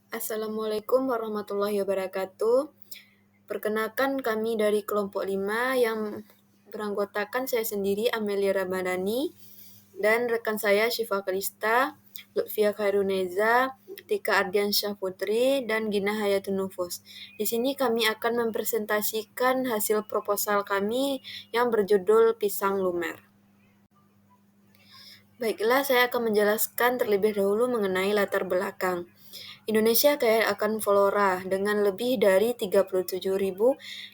Assalamualaikum warahmatullahi wabarakatuh. Perkenalkan kami dari kelompok 5 yang beranggotakan saya sendiri Amelia Ramadhani dan rekan saya Syifa Kalista, Lutfia Khairuneza, Tika Ardiansyah Putri, dan Gina Hayatun Nufus. Di sini kami akan mempresentasikan hasil proposal kami yang berjudul Pisang Lumer. Baiklah, saya akan menjelaskan terlebih dahulu mengenai latar belakang. Indonesia kaya akan flora dengan lebih dari 37.000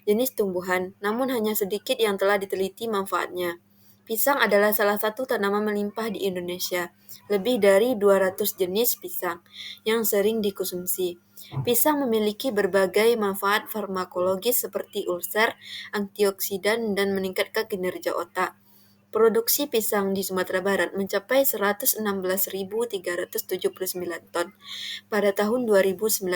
jenis tumbuhan, namun hanya sedikit yang telah diteliti manfaatnya. Pisang adalah salah satu tanaman melimpah di Indonesia. Lebih dari 200 jenis pisang yang sering dikonsumsi. Pisang memiliki berbagai manfaat farmakologis seperti ulcer, antioksidan, dan meningkatkan kinerja otak. Produksi pisang di Sumatera Barat mencapai 116.379 ton pada tahun 2019,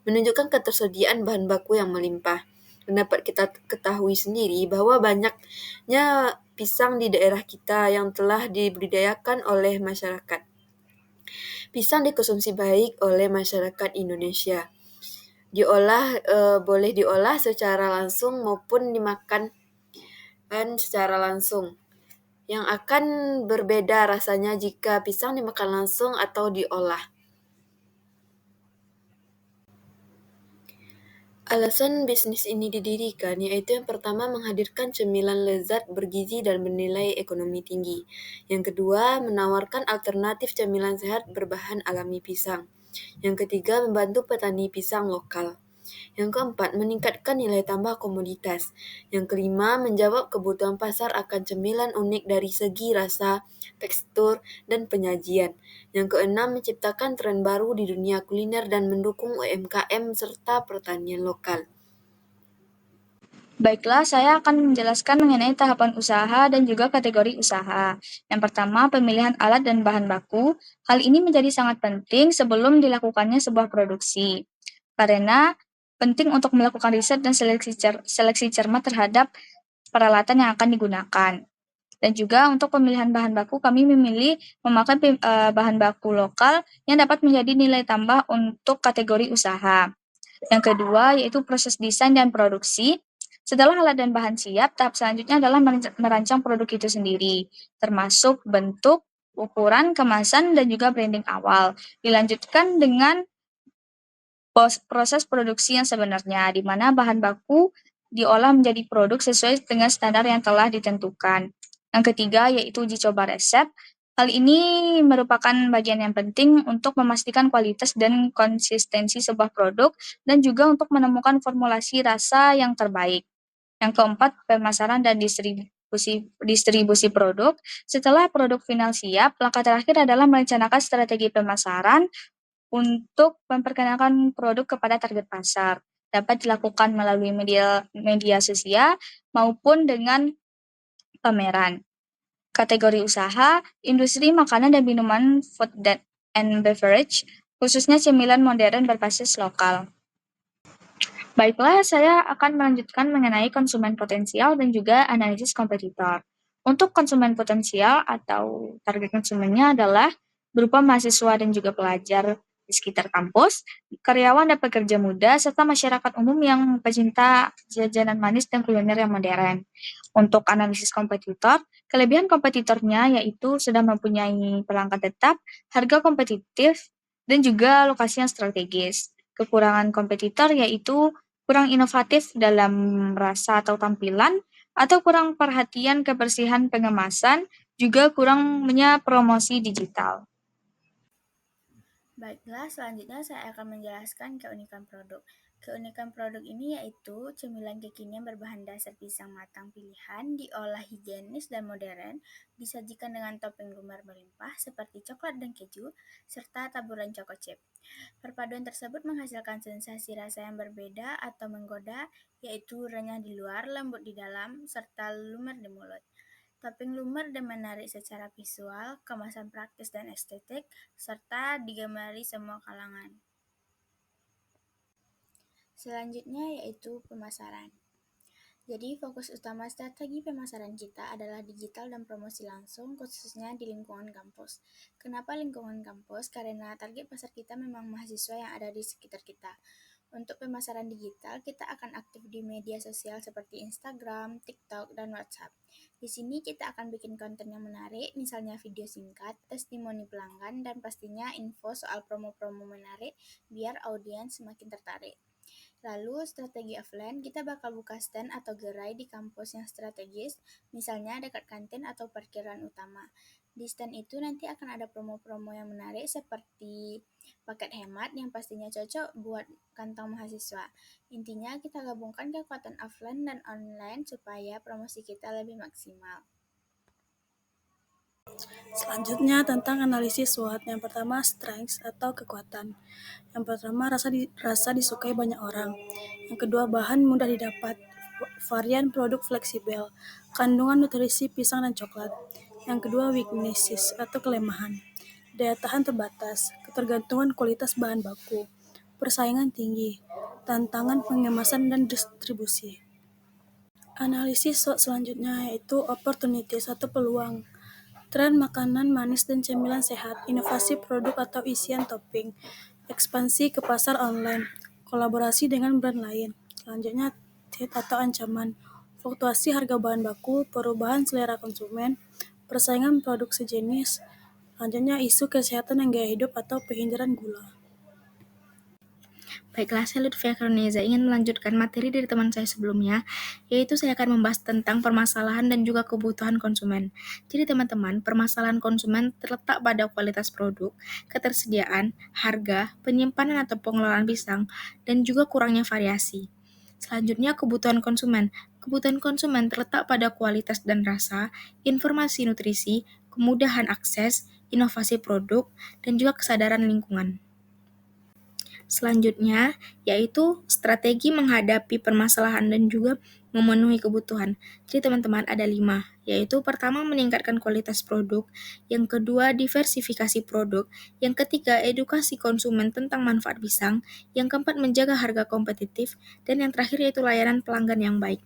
menunjukkan ketersediaan bahan baku yang melimpah. Dan dapat kita ketahui sendiri bahwa banyaknya pisang di daerah kita yang telah dibudidayakan oleh masyarakat. Pisang dikonsumsi baik oleh masyarakat Indonesia. Boleh diolah secara langsung maupun dimakan secara langsung. Yang akan berbeda rasanya jika pisang dimakan langsung atau diolah. Alasan bisnis ini didirikan yaitu yang pertama menghadirkan cemilan lezat, bergizi, dan bernilai ekonomi tinggi. Yang kedua, menawarkan alternatif cemilan sehat berbahan alami pisang. Yang ketiga, membantu petani pisang lokal. Yang keempat, meningkatkan nilai tambah komoditas. Yang kelima, menjawab kebutuhan pasar akan cemilan unik dari segi rasa, tekstur, dan penyajian. Yang keenam, menciptakan tren baru di dunia kuliner dan mendukung UMKM serta pertanian lokal. Baiklah, saya akan menjelaskan mengenai tahapan usaha dan juga kategori usaha. Yang pertama, pemilihan alat dan bahan baku. Hal ini menjadi sangat penting sebelum dilakukannya sebuah produksi. Karena penting untuk melakukan riset dan seleksi cermat terhadap peralatan yang akan digunakan. Dan juga untuk pemilihan bahan baku, kami memilih memakai bahan baku lokal yang dapat menjadi nilai tambah untuk kategori usaha. Yang kedua, yaitu proses desain dan produksi. Setelah alat dan bahan siap, tahap selanjutnya adalah merancang produk itu sendiri, termasuk bentuk, ukuran, kemasan, dan juga branding awal. Dilanjutkan dengan proses produksi yang sebenarnya, di mana bahan baku diolah menjadi produk sesuai dengan standar yang telah ditentukan. Yang ketiga, yaitu uji coba resep. Hal ini merupakan bagian yang penting untuk memastikan kualitas dan konsistensi sebuah produk dan juga untuk menemukan formulasi rasa yang terbaik. Yang keempat, pemasaran dan distribusi produk. Setelah produk final siap, langkah terakhir adalah merencanakan strategi pemasaran untuk memperkenalkan produk kepada target pasar. Dapat dilakukan melalui media sosial maupun dengan pameran. Kategori usaha, industri makanan dan minuman food and beverage, khususnya cemilan modern berbasis lokal. Baiklah, saya akan melanjutkan mengenai konsumen potensial dan juga analisis kompetitor. Untuk konsumen potensial atau target konsumennya adalah berupa mahasiswa dan juga pelajar di sekitar kampus, karyawan dan pekerja muda, serta masyarakat umum yang pecinta jajanan manis dan kuliner yang modern. Untuk analisis kompetitor, kelebihan kompetitornya yaitu sudah mempunyai pelanggan tetap, harga kompetitif, dan juga lokasi yang strategis. Kekurangan kompetitor yaitu kurang inovatif dalam rasa atau tampilan, atau kurang perhatian kebersihan pengemasan, juga kurangnya promosi digital. Baiklah, selanjutnya saya akan menjelaskan keunikan produk. Keunikan produk ini yaitu cemilan kekinian berbahan dasar pisang matang pilihan, diolah higienis dan modern, disajikan dengan topping lumer melimpah seperti coklat dan keju, serta taburan choco chip. Perpaduan tersebut menghasilkan sensasi rasa yang berbeda atau menggoda, yaitu renyah di luar, lembut di dalam, serta lumer di mulut. Topping lumer dan menarik secara visual, kemasan praktis dan estetik, serta digemari semua kalangan. Selanjutnya yaitu pemasaran. Jadi, fokus utama strategi pemasaran kita adalah digital dan promosi langsung, khususnya di lingkungan kampus. Kenapa lingkungan kampus? Karena target pasar kita memang mahasiswa yang ada di sekitar kita. Untuk pemasaran digital, kita akan aktif di media sosial seperti Instagram, TikTok, dan WhatsApp. Di sini kita akan bikin konten yang menarik, misalnya video singkat, testimoni pelanggan, dan pastinya info soal promo-promo menarik biar audiens semakin tertarik. Lalu strategi offline, kita bakal buka stand atau gerai di kampus yang strategis, misalnya dekat kantin atau parkiran utama. Di stand itu nanti akan ada promo-promo yang menarik seperti paket hemat yang pastinya cocok buat kantong mahasiswa. Intinya kita gabungkan kekuatan offline dan online supaya promosi kita lebih maksimal. Selanjutnya tentang analisis SWOT. Yang pertama, strengths atau kekuatan. Yang pertama, rasa disukai banyak orang. Yang kedua, bahan mudah didapat. Varian produk fleksibel. Kandungan nutrisi pisang dan coklat. Yang kedua, weaknesses atau kelemahan. Daya tahan terbatas. Ketergantungan kualitas bahan baku. Persaingan tinggi. Tantangan pengemasan dan distribusi. Analisis SWOT selanjutnya yaitu opportunities atau peluang. Tren makanan manis dan cemilan sehat, inovasi produk atau isian topping, ekspansi ke pasar online, kolaborasi dengan brand lain. Selanjutnya, threat atau ancaman, fluktuasi harga bahan baku, perubahan selera konsumen, persaingan produk sejenis. Selanjutnya, isu kesehatan dan gaya hidup atau penghindaran gula. Baiklah, saya Lutfia Karneza ingin melanjutkan materi dari teman saya sebelumnya, yaitu saya akan membahas tentang permasalahan dan juga kebutuhan konsumen. Jadi teman-teman, permasalahan konsumen terletak pada kualitas produk, ketersediaan, harga, penyimpanan atau pengelolaan pisang, dan juga kurangnya variasi. Selanjutnya, kebutuhan konsumen. Kebutuhan konsumen terletak pada kualitas dan rasa, informasi nutrisi, kemudahan akses, inovasi produk, dan juga kesadaran lingkungan. Selanjutnya, yaitu strategi menghadapi permasalahan dan juga memenuhi kebutuhan. Jadi teman-teman ada 5, yaitu pertama meningkatkan kualitas produk, yang kedua diversifikasi produk, yang ketiga edukasi konsumen tentang manfaat pisang, yang keempat menjaga harga kompetitif, dan yang terakhir yaitu layanan pelanggan yang baik.